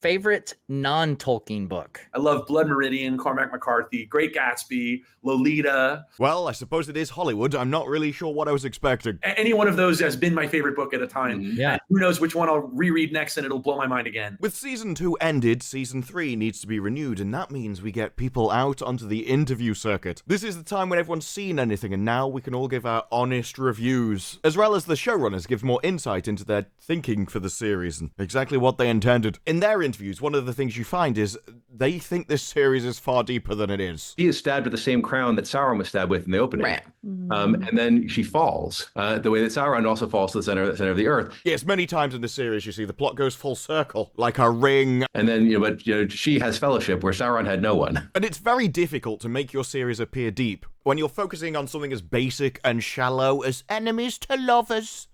Favorite non-Tolkien book? I love Blood Meridian, Cormac McCarthy, Great Gatsby, Lolita. Well, I suppose it is Hollywood. I'm not really sure what I was expecting. Any one of those has been my favorite book at a time. Yeah. And who knows which one I'll reread next and it'll blow my mind again. With season 2 ended, season 3 needs to be renewed, and that means we get people out onto the interview circuit. This is the time when everyone's seen anything, and now we can all give our honest reviews, as well as the showrunners give more insight into their thinking for the series and exactly what they intended. In their interviews, one of the things you find is they think this series is far deeper than it is. She is stabbed with the same crown that Sauron was stabbed with in the opening. Right. And then she falls, the way that Sauron also falls to the center of the earth. Yes, many times in the series you see the plot goes full circle, like a ring. And then, but she has fellowship where Sauron had no one. And it's very difficult to make your series appear deep when you're focusing on something as basic and shallow as enemies to lovers.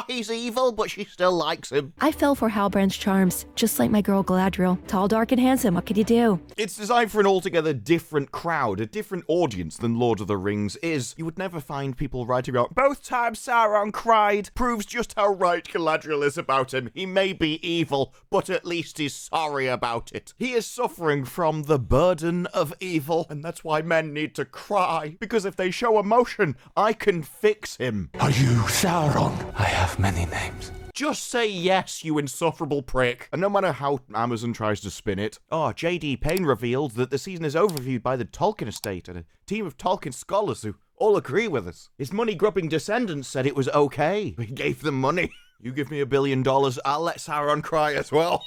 He's evil, but she still likes him. I fell for Halbrand's charms, just like my girl Galadriel. Tall, dark, and handsome, what could you do? It's designed for an altogether different crowd, a different audience than Lord of the Rings is. You would never find people writing about, both times Sauron cried proves just how right Galadriel is about him. He may be evil, but at least he's sorry about it. He is suffering from the burden of evil, and that's why men need to cry. Because if they show emotion, I can fix him. Are you Sauron? I have many names. Just say yes, you insufferable prick. And no matter how Amazon tries to spin it, J.D. Payne revealed that the season is overviewed by the Tolkien estate and a team of Tolkien scholars who all agree with us. His money-grubbing descendants said it was okay. He gave them money. You give me $1 billion, I'll let Sauron cry as well.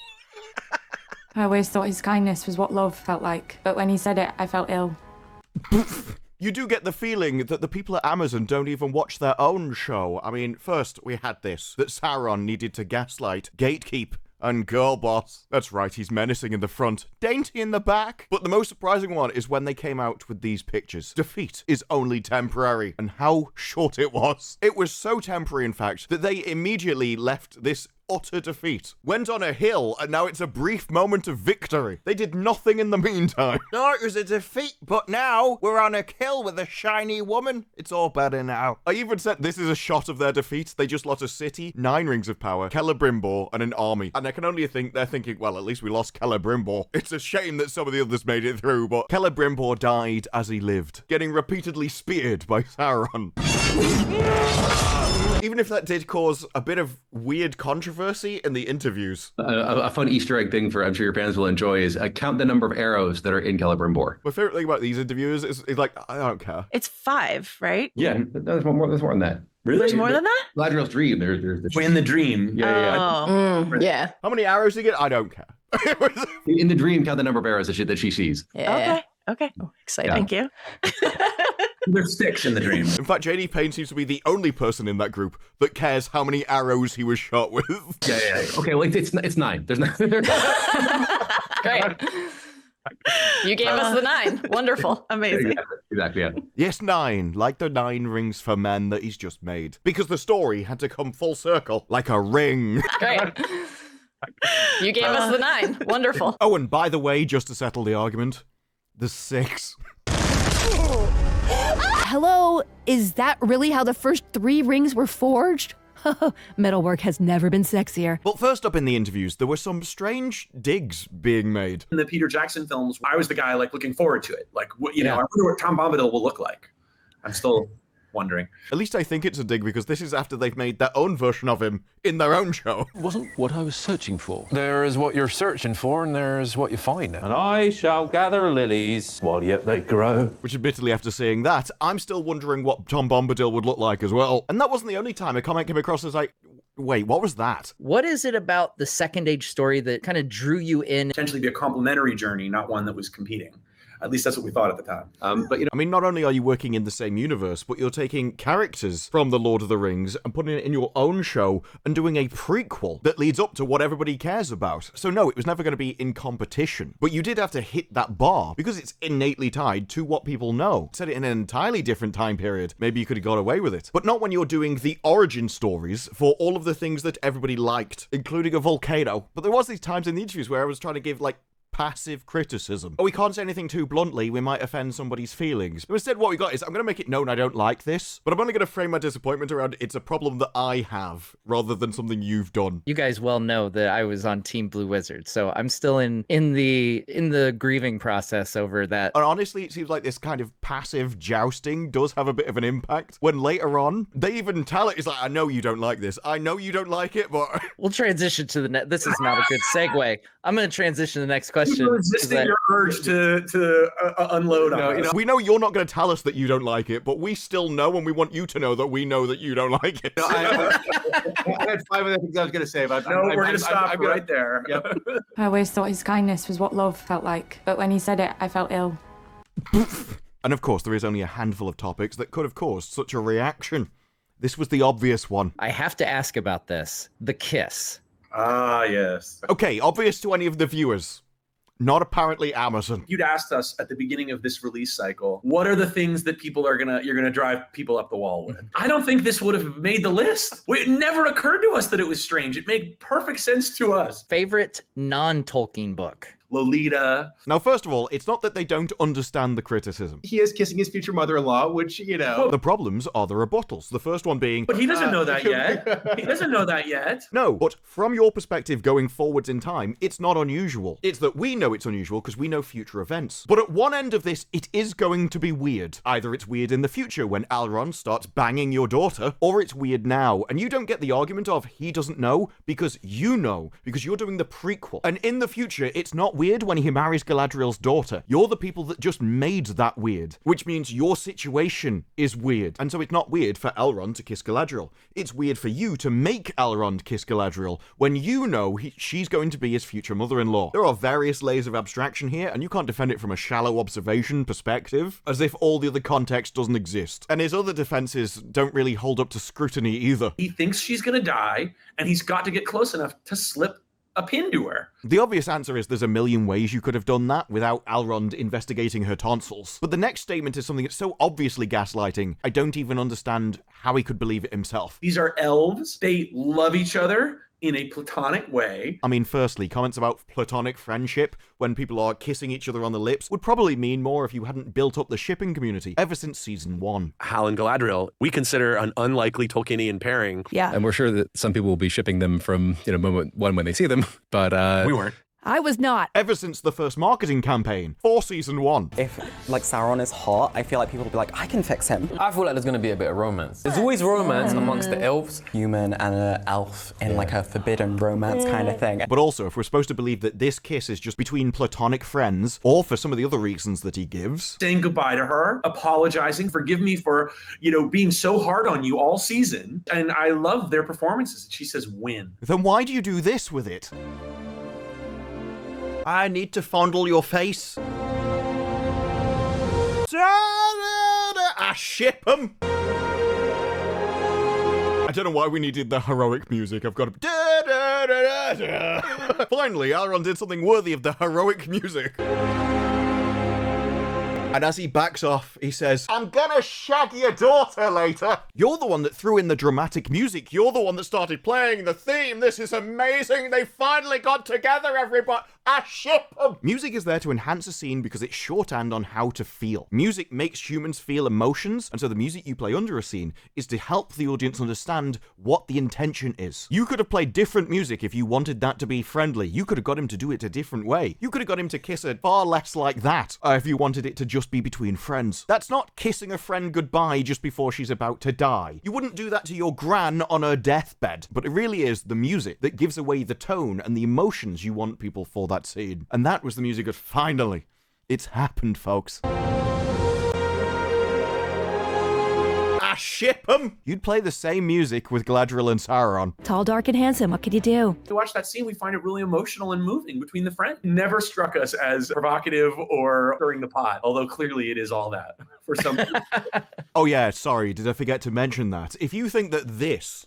I always thought his kindness was what love felt like, but when he said it, I felt ill. You do get the feeling that the people at Amazon don't even watch their own show. I mean, first we had this, that Sauron needed to gaslight, gatekeep, and girl boss. That's right, he's menacing in the front, dainty in the back. But the most surprising one is when they came out with these pictures. Defeat is only temporary, and how short it was. It was so temporary, in fact, that they immediately left this utter defeat, went on a hill, and now it's a brief moment of victory. They did nothing in the meantime. No, it was a defeat, but now we're on a hill with a shiny woman. It's all better now. I even said this is a shot of their defeat. They just lost a city, 9 rings of power, Celebrimbor, and an army. And I can only think they're thinking, well, at least we lost Celebrimbor. It's a shame that some of the others made it through, but Celebrimbor died as he lived, getting repeatedly speared by Sauron. Even if that did cause a bit of weird controversy in the interviews. A fun Easter egg thing for I'm sure your fans will enjoy is count the number of arrows that are in Celebrimbor. My favorite thing about these interviews is like, I don't care. It's 5, right? Yeah, there's more than that. Really? There's more than that? Galadriel's dream. There's In the dream. Yeah. Yeah. How many arrows do you get? I don't care. In the dream, count the number of arrows that she sees. Yeah. Okay. Oh, exciting. Thank you. There's 6 in the dream. In fact, J.D. Payne seems to be the only person in that group that cares how many arrows he was shot with. Yeah. Okay, well, it's 9. There's 9. Great. You gave us the 9. Wonderful. Amazing. Exactly, yeah. Yes, 9, like the 9 rings for men that he's just made. Because the story had to come full circle, like a ring. Great. You gave us the 9. Wonderful. Oh, and by the way, just to settle the argument, the 6. Hello, is that really how the first 3 rings were forged? Metalwork has never been sexier. But first up in the interviews, there were some strange digs being made. In the Peter Jackson films, I was the guy looking forward to it. I wonder what Tom Bombadil will look like. I'm still wondering. At least I think it's a dig because this is after they've made their own version of him in their own show. Wasn't what I was searching for. There is what you're searching for, and there's what you find. And I shall gather lilies while yet they grow. Which admittedly, after seeing that, I'm still wondering what Tom Bombadil would look like as well. And that wasn't the only time a comment came across as like, wait, what was that? What is it about the Second Age story that kind of drew you in? Potentially be a complementary journey, not one that was competing. At least that's what we thought at the time. But I mean, not only are you working in the same universe, but you're taking characters from The Lord of the Rings and putting it in your own show and doing a prequel that leads up to what everybody cares about. So no, it was never going to be in competition. But you did have to hit that bar because it's innately tied to what people know. Set it in an entirely different time period. Maybe you could have got away with it. But not when you're doing the origin stories for all of the things that everybody liked, including a volcano. But there was these times in the interviews where I was trying to give, passive criticism. Oh, we can't say anything too bluntly, we might offend somebody's feelings. But instead what we got is, I'm going to make it known I don't like this, but I'm only going to frame my disappointment around it's a problem that I have, rather than something you've done. You guys well know that I was on Team Blue Wizard, so I'm still in the grieving process over that. And honestly, it seems like this kind of passive jousting does have a bit of an impact, when later on, they even tell it, it's like, I know you don't like this, I know you don't like it, but... We'll transition to the this is not a good segue. I'm going to transition to the next question. You're resisting your urge to unload on us. We know you're not going to tell us that you don't like it, but we still know, and we want you to know that we know that you don't like it. No, I had 5 other things I was going to say, but we're going to stop right there. Yep. I always thought his kindness was what love felt like, but when he said it, I felt ill. And of course, there is only a handful of topics that could have caused such a reaction. This was the obvious one. I have to ask about this. The kiss. Ah, yes. Okay, obvious to any of the viewers. Not apparently Amazon. You'd asked us at the beginning of this release cycle, what are the things that you're gonna drive people up the wall with? I don't think this would have made the list. It never occurred to us that it was strange. It made perfect sense to us. Favorite non-Tolkien book? Lolita. Now, first of all, it's not that they don't understand the criticism. He is kissing his future mother-in-law, which, you know... The problems are the rebuttals. The first one being... But he doesn't know that yet. He doesn't know that yet. No, but from your perspective going forwards in time, it's not unusual. It's that we know it's unusual because we know future events. But at one end of this, it is going to be weird. Either it's weird in the future when Elrond starts banging your daughter, or it's weird now. And you don't get the argument of he doesn't know because you know, because you're doing the prequel. And in the future, it's not weird when he marries Galadriel's daughter. You're the people that just made that weird, which means your situation is weird. And so it's not weird for Elrond to kiss Galadriel. It's weird for you to make Elrond kiss Galadriel when you know she's going to be his future mother-in-law. There are various layers of abstraction here, and you can't defend it from a shallow observation perspective, as if all the other context doesn't exist. And his other defenses don't really hold up to scrutiny either. He thinks she's gonna die, and he's got to get close enough to slip a pin to her. The obvious answer is there's a million ways you could have done that without Elrond investigating her tonsils. But the next statement is something that's so obviously gaslighting, I don't even understand how he could believe it himself. These are elves. They love each other in a platonic way. I mean, firstly, comments about platonic friendship when people are kissing each other on the lips would probably mean more if you hadn't built up the shipping community ever since season 1. Hal and Galadriel, we consider an unlikely Tolkienian pairing. Yeah. And we're sure that some people will be shipping them from, moment one when they see them, but we weren't. I was not. Ever since the first marketing campaign for season 1. If, Sauron is hot, I feel like people will be like, I can fix him. I feel like there's going to be a bit of romance. There's always romance amongst the elves. Human and an elf in like a forbidden romance kind of thing. But also, if we're supposed to believe that this kiss is just between platonic friends, or for some of the other reasons that he gives. Saying goodbye to her, apologizing, forgive me for, being so hard on you all season. And I love their performances. She says, win. Then why do you do this with it? I need to fondle your face. I ship 'em. I don't know why we needed the heroic music. I've got to... Finally, Elrond did something worthy of the heroic music. And as he backs off, he says, I'm gonna shag your daughter later. You're the one that threw in the dramatic music. You're the one that started playing the theme. This is amazing. They finally got together, everybody. I ship 'em. Music is there to enhance a scene because it's shorthand on how to feel. Music makes humans feel emotions, and so the music you play under a scene is to help the audience understand what the intention is. You could have played different music if you wanted that to be friendly. You could have got him to do it a different way. You could have got him to kiss her far less like that if you wanted it to just be between friends. That's not kissing a friend goodbye just before she's about to die. You wouldn't do that to your gran on her deathbed. But it really is the music that gives away the tone and the emotions you want people for that scene. And that was the music of finally. It's happened, folks. I ship 'em! You'd play the same music with Galadriel and Sauron. Tall, dark, and handsome. What could you do? To watch that scene, we find it really emotional and moving between the friends. Never struck us as provocative or stirring the pot, although clearly it is all that for some people. Oh yeah, sorry, did I forget to mention that? If you think that this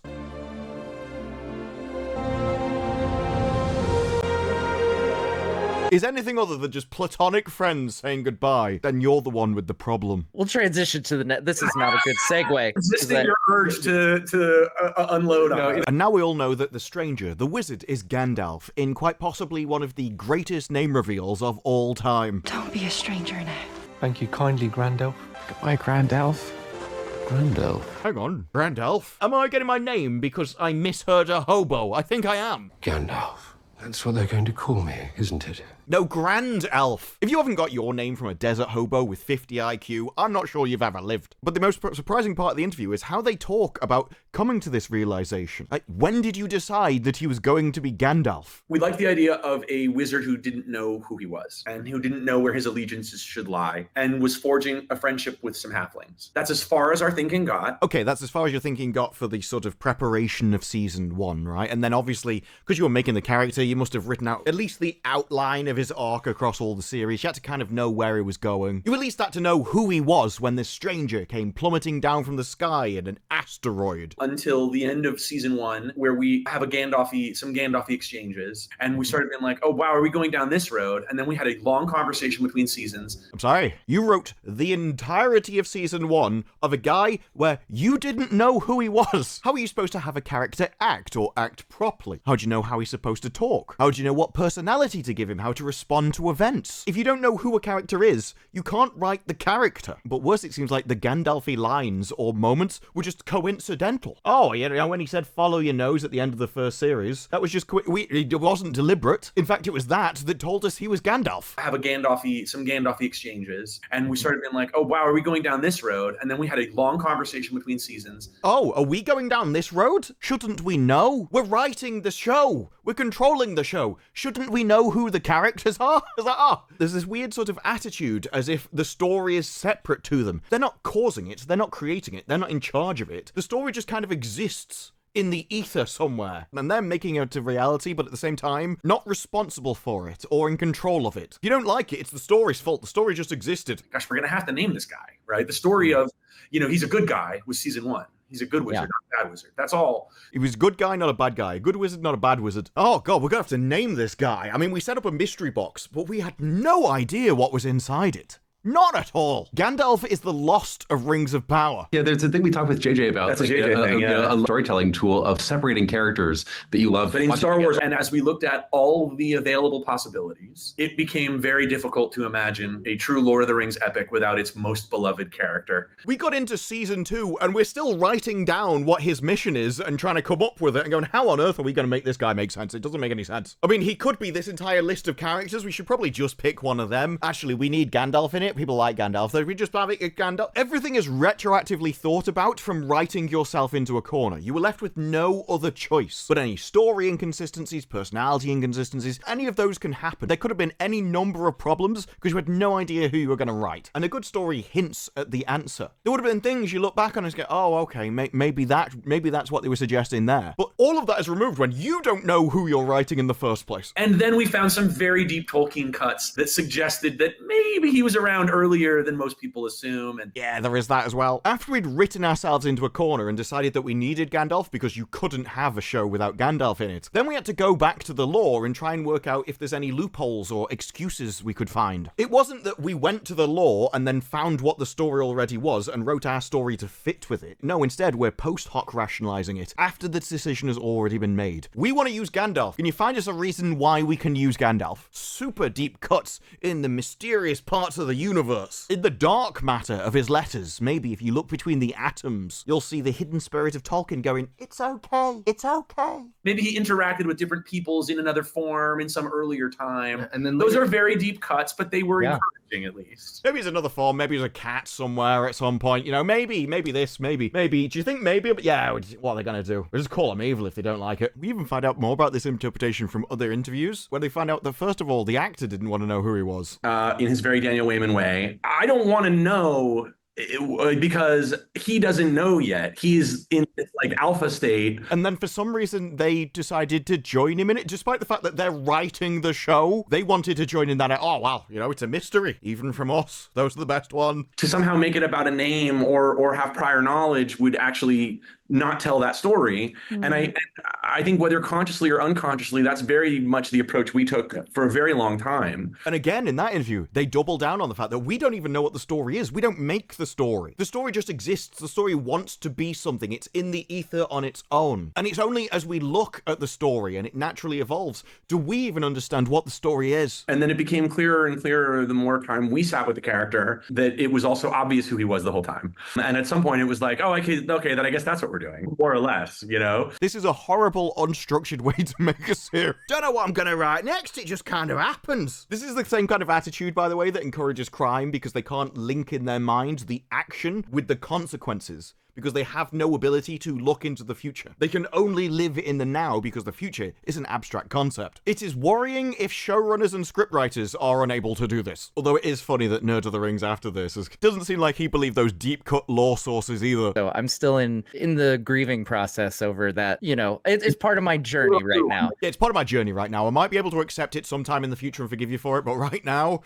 is anything other than just platonic friends saying goodbye, then you're the one with the problem. We'll transition to the net. This is not a good segue. Resisting your urge to unload on it. And now we all know that the stranger, the wizard, is Gandalf, in quite possibly one of the greatest name reveals of all time. Don't be a stranger now. Thank you kindly, Grandalf. Goodbye, Grandalf. Grandalf. Hang on, Grandalf? Am I getting my name because I misheard a hobo? I think I am. Gandalf. That's what they're going to call me, isn't it? No, Grand Elf. If you haven't got your name from a desert hobo with 50 IQ, I'm not sure you've ever lived. But the most surprising part of the interview is how they talk about coming to this realization. Like, when did you decide that he was going to be Gandalf? We like the idea of a wizard who didn't know who he was and who didn't know where his allegiances should lie and was forging a friendship with some halflings. That's as far as our thinking got. Okay, that's as far as your thinking got for the sort of preparation of season 1, right? And then obviously, because you were making the character, you must have written out at least the outline of his arc across all the series. You had to kind of know where he was going. You at least had to know who he was when this stranger came plummeting down from the sky in an asteroid. Until the end of season 1, where we have some Gandalfy exchanges, and we started being like, oh wow, are we going down this road? And then we had a long conversation between seasons. I'm sorry, you wrote the entirety of season 1 of a guy where you didn't know who he was. How are you supposed to have a character act or act properly? How do you know how he's supposed to talk? How do you know what personality to give him? How to respond to events? If you don't know who a character is, you can't write the character. But worse, it seems like the Gandalfy lines or moments were just coincidental. Oh, you know, when he said follow your nose at the end of the first series, that was just it wasn't deliberate. In fact, it was that told us he was Gandalf. Have some Gandalfy exchanges, and we started being like, oh wow, are we going down this road? And then we had a long conversation between seasons. Oh, are we going down this road? Shouldn't we know? We're writing the show. We're controlling the show. Shouldn't we know who the characters are? It's like, there's this weird sort of attitude as if the story is separate to them. They're not causing it. They're not creating it. They're not in charge of it. The story just kind of exists in the ether somewhere, and they're making it a reality, but at the same time, not responsible for it or in control of it. If you don't like it, it's the story's fault. The story just existed. Gosh, we're gonna have to name this guy, right? The story of, he's a good guy was season 1. He's a good wizard, not a bad wizard. That's all. He was a good guy, not a bad guy. A good wizard, not a bad wizard. Oh, God, we're going to have to name this guy. I mean, we set up a mystery box, but we had no idea what was inside it. Not at all. Gandalf is the Lost of Rings of Power. Yeah, there's a thing we talked with JJ about. That's a JJ thing, a storytelling tool of separating characters that you love. But in Star Wars, and as we looked at all the available possibilities, it became very difficult to imagine a true Lord of the Rings epic without its most beloved character. We got into season 2, and we're still writing down what his mission is and trying to come up with it and going, how on earth are we going to make this guy make sense? It doesn't make any sense. I mean, he could be this entire list of characters. We should probably just pick one of them. Actually, we need Gandalf in it. People like Gandalf. So if we just have it Gandalf, everything is retroactively thought about from writing yourself into a corner. You were left with no other choice. But any story inconsistencies, personality inconsistencies, any of those can happen. There could have been any number of problems because you had no idea who you were going to write. And a good story hints at the answer. There would have been things you look back on and go, oh, okay, maybe that's what they were suggesting there. But all of that is removed when you don't know who you're writing in the first place. And then we found some very deep Tolkien cuts that suggested that maybe he was around earlier than most people assume. And yeah, there is that as well. After we'd written ourselves into a corner and decided that we needed Gandalf because you couldn't have a show without Gandalf in it, then we had to go back to the lore and try and work out if there's any loopholes or excuses we could find. It wasn't that we went to the lore and then found what the story already was and wrote our story to fit with it. No, instead, we're post hoc rationalizing it after the decision has already been made. We want to use Gandalf. Can you find us a reason why we can use Gandalf? Super deep cuts in the mysterious parts of the universe. In the dark matter of his letters, maybe if you look between the atoms, you'll see the hidden spirit of Tolkien going, it's okay, it's okay. Maybe he interacted with different peoples in another form in some earlier time. And then those are very deep cuts, but they were encouraging at least. Maybe it's another form, maybe it's a cat somewhere at some point, maybe this, maybe. Do you think maybe? But yeah, what are they going to do? We'll just call them evil if they don't like it. We even find out more about this interpretation from other interviews, where they find out that, first of all, the actor didn't want to know who he was. In his very Daniel Wayman way. I don't want to know because he doesn't know yet. He's in It's like alpha state. And then for some reason, they decided to join him in it, despite the fact that they're writing the show. They wanted to join in that. Oh, wow, it's a mystery, even from us. Those are the best one. To somehow make it about a name or have prior knowledge would actually not tell that story. And I think whether consciously or unconsciously, that's very much the approach we took for a very long time. And again, in that interview, they double down on the fact that we don't even know what the story is. We don't make the story. The story just exists. The story wants to be something. It's in the ether on its own. And it's only as we look at the story and it naturally evolves, do we even understand what the story is. And then it became clearer and clearer the more time we sat with the character that it was also obvious who he was the whole time. And at some point it was like, oh, okay, then I guess that's what we're doing, more or less, This is a horrible, unstructured way to make a series. Don't know what I'm going to write next. It just kind of happens. This is the same kind of attitude, by the way, that encourages crime because they can't link in their minds the action with the consequences. Because they have no ability to look into the future. They can only live in the now because the future is an abstract concept. It is worrying if showrunners and scriptwriters are unable to do this. Although it is funny that Nerd of the Rings after this doesn't seem like he believed those deep cut lore sources either. So I'm still in the grieving process over that, it's part of my journey right now. Yeah, it's part of my journey right now. I might be able to accept it sometime in the future and forgive you for it, but right now...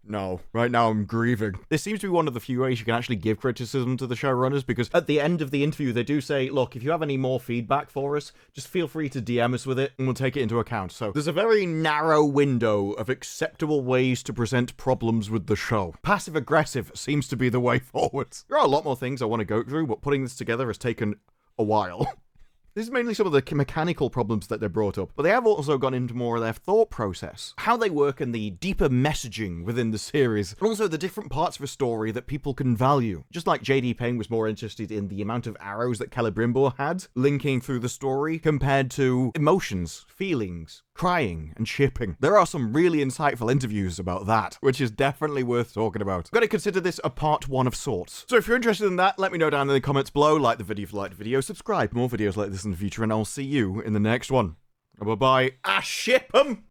No, right now I'm grieving. This seems to be one of the few ways you can actually give criticism to the showrunners, because at the end of the interview, they do say, look, if you have any more feedback for us, just feel free to DM us with it, and we'll take it into account. So there's a very narrow window of acceptable ways to present problems with the show. Passive-aggressive seems to be the way forward. There are a lot more things I want to go through, but putting this together has taken a while. This is mainly some of the mechanical problems that they brought up, but they have also gone into more of their thought process, how they work and the deeper messaging within the series, and also the different parts of a story that people can value. Just like J.D. Payne was more interested in the amount of arrows that Celebrimbor had linking through the story compared to emotions, feelings, crying, and shipping. There are some really insightful interviews about that, which is definitely worth talking about. I'm going to consider this a part one of sorts. So if you're interested in that, let me know down in the comments below. Like the video if you liked the video, subscribe for more videos like this in the future, and I'll see you in the next one. Bye-bye. Ship 'em!